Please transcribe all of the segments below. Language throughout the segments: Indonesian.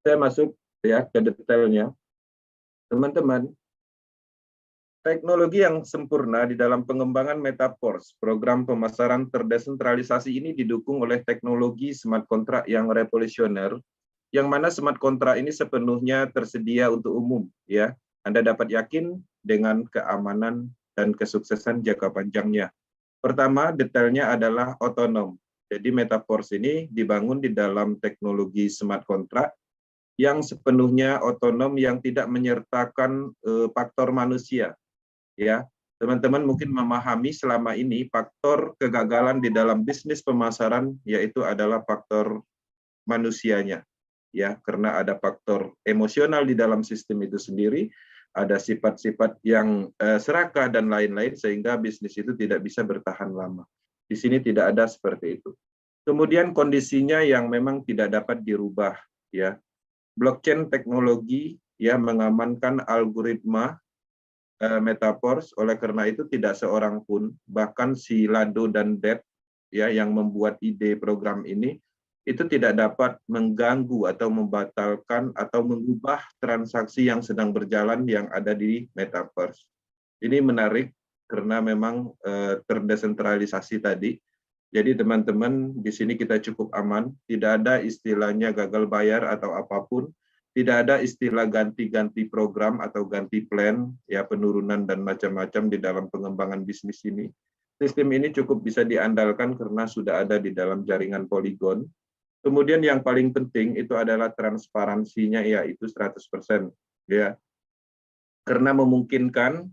Saya masuk ya ke detailnya. Teman-teman, teknologi yang sempurna di dalam pengembangan Metaforce, program pemasaran terdesentralisasi ini didukung oleh teknologi smart contract yang revolusioner, yang mana smart contract ini sepenuhnya tersedia untuk umum. Ya, Anda dapat yakin dengan keamanan dan kesuksesan jangka panjangnya. Pertama, detailnya adalah otonom. Jadi Metaforce ini dibangun di dalam teknologi smart contract yang sepenuhnya otonom, yang tidak menyertakan faktor manusia. Ya, teman-teman mungkin memahami selama ini faktor kegagalan di dalam bisnis pemasaran yaitu adalah faktor manusianya, ya, karena ada faktor emosional di dalam sistem itu sendiri, ada sifat-sifat yang serakah dan lain-lain sehingga bisnis itu tidak bisa bertahan lama. Di sini tidak ada seperti itu. Kemudian kondisinya yang memang tidak dapat dirubah, ya. Blockchain teknologi ya mengamankan algoritma Metaforce, oleh karena itu tidak seorang pun, bahkan si Lado dan Deb ya yang membuat ide program ini, itu tidak dapat mengganggu atau membatalkan atau mengubah transaksi yang sedang berjalan yang ada di Metaverse. Ini menarik karena memang terdesentralisasi tadi. Jadi teman-teman, di sini kita cukup aman, tidak ada istilahnya gagal bayar atau apapun. Tidak ada istilah ganti-ganti program atau ganti plan, ya penurunan dan macam-macam di dalam pengembangan bisnis ini. Sistem ini cukup bisa diandalkan karena sudah ada di dalam jaringan Polygon. Kemudian yang paling penting itu adalah transparansinya, yaitu 100%. Ya. Karena memungkinkan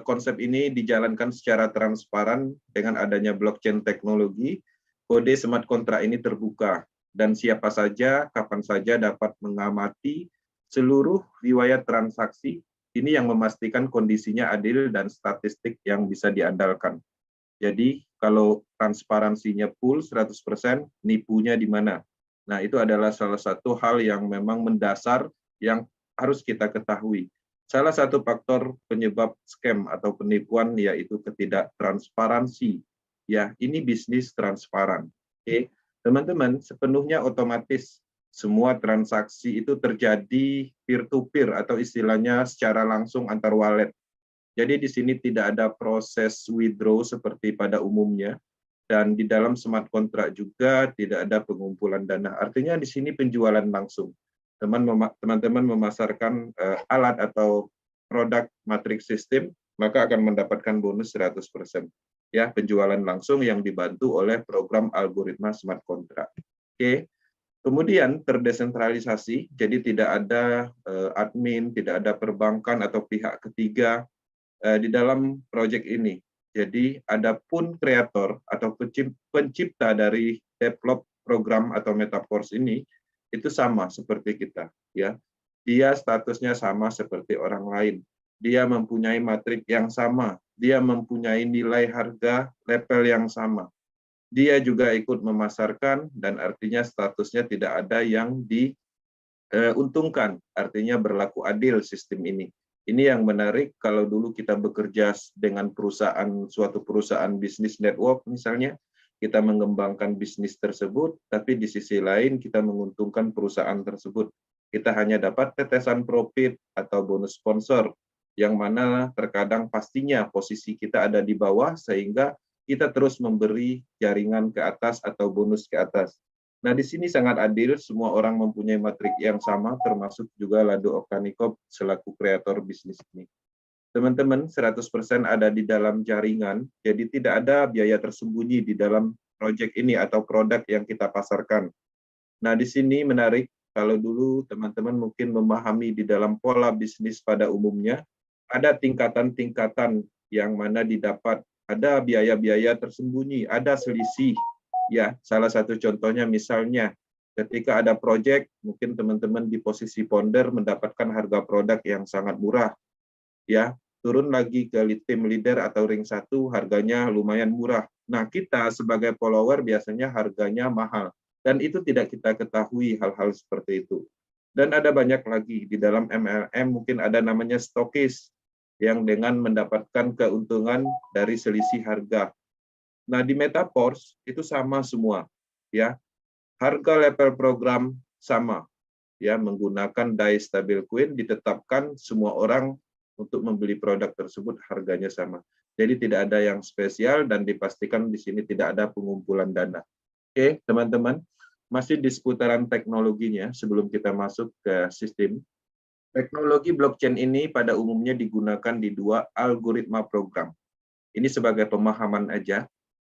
konsep ini dijalankan secara transparan dengan adanya blockchain teknologi, kode smart contract ini terbuka. Dan siapa saja, kapan saja dapat mengamati seluruh riwayat transaksi, ini yang memastikan kondisinya adil dan statistik yang bisa diandalkan. Jadi kalau transparansinya full 100%, nipunya di mana? Nah, itu adalah salah satu hal yang memang mendasar yang harus kita ketahui. Salah satu faktor penyebab scam atau penipuan yaitu ketidaktransparansi. Ya, ini bisnis transparan. Oke. Teman-teman, sepenuhnya otomatis semua transaksi itu terjadi peer-to-peer atau istilahnya secara langsung antar wallet. Jadi di sini tidak ada proses withdraw seperti pada umumnya, dan di dalam smart contract juga tidak ada pengumpulan dana. Artinya di sini penjualan langsung. Teman-teman memasarkan alat atau produk matrix system, maka akan mendapatkan bonus 100%. Ya, penjualan langsung yang dibantu oleh program algoritma smart contract. Oke. Kemudian terdesentralisasi, jadi tidak ada admin, tidak ada perbankan atau pihak ketiga di dalam proyek ini. Jadi adapun kreator atau pencipta dari develop program atau Metaforce ini itu sama seperti kita, ya. Dia statusnya sama seperti orang lain. Dia mempunyai matrik yang sama, dia mempunyai nilai harga level yang sama. Dia juga ikut memasarkan dan artinya statusnya tidak ada yang diuntungkan, artinya berlaku adil sistem ini. Ini yang menarik kalau dulu kita bekerja dengan suatu perusahaan bisnis network misalnya, kita mengembangkan bisnis tersebut, tapi di sisi lain kita menguntungkan perusahaan tersebut. Kita hanya dapat tetesan profit atau bonus sponsor, yang mana terkadang pastinya posisi kita ada di bawah, sehingga kita terus memberi jaringan ke atas atau bonus ke atas. Nah, di sini sangat adil, semua orang mempunyai matrik yang sama, termasuk juga Lado Oktanikov selaku kreator bisnis ini. Teman-teman, 100% ada di dalam jaringan, jadi tidak ada biaya tersembunyi di dalam proyek ini atau produk yang kita pasarkan. Nah, di sini menarik, kalau dulu teman-teman mungkin memahami di dalam pola bisnis pada umumnya, ada tingkatan-tingkatan yang mana didapat, ada biaya-biaya tersembunyi, ada selisih. Ya, salah satu contohnya misalnya, ketika ada proyek, mungkin teman-teman di posisi founder mendapatkan harga produk yang sangat murah. Ya, turun lagi ke tim leader atau ring 1, harganya lumayan murah. Nah, kita sebagai follower biasanya harganya mahal. Dan itu tidak kita ketahui hal-hal seperti itu. Dan ada banyak lagi di dalam MLM, mungkin ada namanya stokis, yang dengan mendapatkan keuntungan dari selisih harga. Nah, di Metaforce itu sama semua, ya. Harga level program sama. ya menggunakan DAI stablecoin ditetapkan semua orang untuk membeli produk tersebut harganya sama. Jadi tidak ada yang spesial dan dipastikan di sini tidak ada pengumpulan dana. Oke, teman-teman, masih di seputaran teknologinya sebelum kita masuk ke sistem. Teknologi blockchain ini pada umumnya digunakan di dua algoritma program. Ini sebagai pemahaman aja,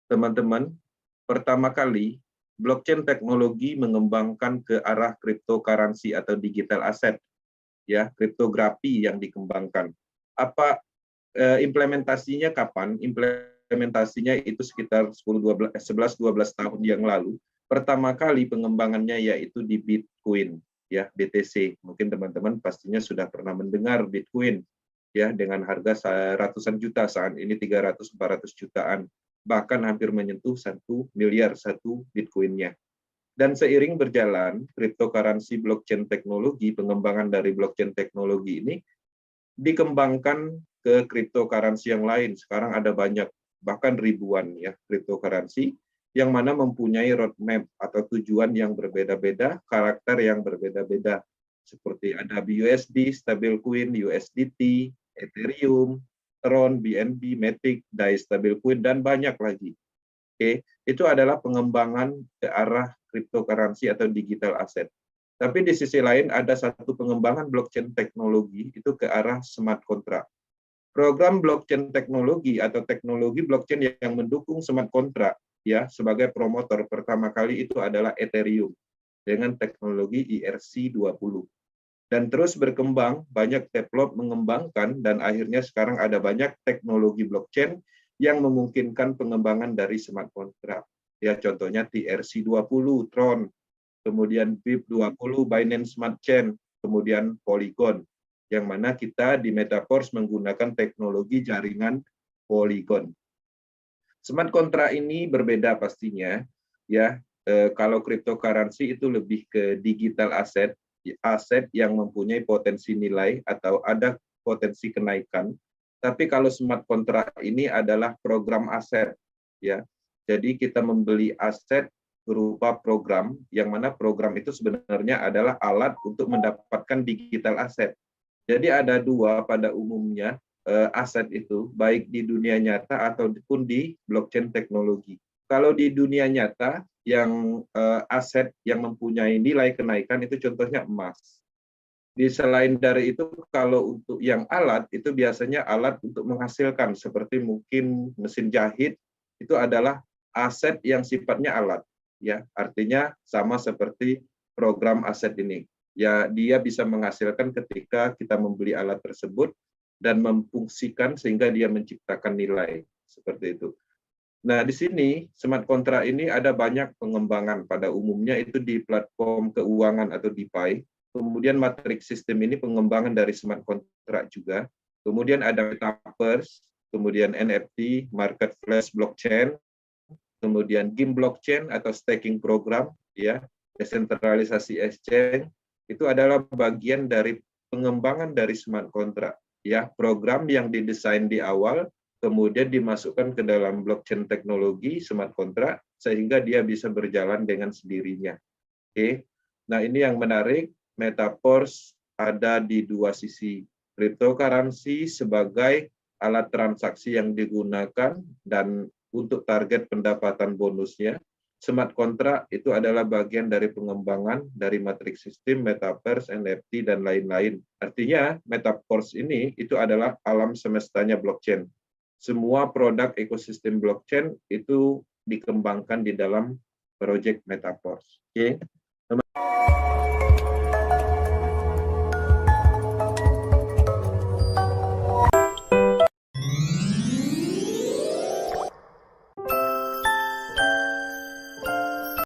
teman-teman. Pertama kali, blockchain teknologi mengembangkan ke arah cryptocurrency atau digital asset, ya, kriptografi yang dikembangkan. Apa implementasinya kapan? Implementasinya itu sekitar 11-12 tahun yang lalu. Pertama kali pengembangannya yaitu di Bitcoin, ya, BTC. Mungkin teman-teman pastinya sudah pernah mendengar Bitcoin, ya, dengan harga ratusan juta, saat ini 300-400 jutaan, bahkan hampir menyentuh 1 miliar satu Bitcoin-nya. Dan seiring berjalan cryptocurrency blockchain teknologi, pengembangan dari blockchain teknologi ini dikembangkan ke cryptocurrency yang lain. Sekarang ada banyak, bahkan ribuan, ya, cryptocurrency yang mana mempunyai roadmap atau tujuan yang berbeda-beda, karakter yang berbeda-beda. Seperti ada BUSD, stablecoin, USDT, Ethereum, Tron, BNB, Matic, DAI stablecoin, dan banyak lagi. Oke, itu adalah pengembangan ke arah cryptocurrency atau digital asset. Tapi di sisi lain ada satu pengembangan blockchain teknologi itu ke arah smart contract. Program blockchain teknologi atau teknologi blockchain yang mendukung smart contract, ya, sebagai promotor pertama kali itu adalah Ethereum dengan teknologi ERC-20. Dan terus berkembang, banyak develop mengembangkan, dan akhirnya sekarang ada banyak teknologi blockchain yang memungkinkan pengembangan dari smart contract. Ya, contohnya TRC-20, Tron, kemudian BIP20, Binance Smart Chain, kemudian Polygon, yang mana kita di Metaverse menggunakan teknologi jaringan Polygon. Smart contract ini berbeda pastinya, ya. Kalau cryptocurrency itu lebih ke digital asset, aset yang mempunyai potensi nilai atau ada potensi kenaikan. Tapi kalau smart contract ini adalah program aset, ya. Jadi kita membeli aset berupa program, yang mana program itu sebenarnya adalah alat untuk mendapatkan digital asset. Jadi ada dua pada umumnya aset itu, baik di dunia nyata ataupun di blockchain teknologi. Kalau di dunia nyata, yang aset yang mempunyai nilai kenaikan itu contohnya emas. Di selain dari itu, kalau untuk yang alat, itu biasanya alat untuk menghasilkan, seperti mungkin mesin jahit, itu adalah aset yang sifatnya alat. Ya, artinya sama seperti program aset ini. Ya, dia bisa menghasilkan ketika kita membeli alat tersebut dan memfungsikan sehingga dia menciptakan nilai seperti itu. Nah, di sini smart contract ini ada banyak pengembangan, pada umumnya itu di platform keuangan atau DeFi. Kemudian matrix system ini pengembangan dari smart contract juga. Kemudian ada Metaverse, kemudian NFT, marketplace blockchain, kemudian game blockchain atau staking program, ya, desentralisasi exchange, itu adalah bagian dari pengembangan dari smart contract, ya, program yang didesain di awal kemudian dimasukkan ke dalam blockchain teknologi smart contract sehingga dia bisa berjalan dengan sendirinya. Oke. Nah, ini yang menarik, Metaverse ada di dua sisi. Cryptocurrency sebagai alat transaksi yang digunakan dan untuk target pendapatan bonusnya. Smart contract itu adalah bagian dari pengembangan dari matrix system, Metaverse, NFT, dan lain-lain. Artinya, Metaverse ini itu adalah alam semestanya blockchain. Semua produk ekosistem blockchain itu dikembangkan di dalam project Metaverse. Oke.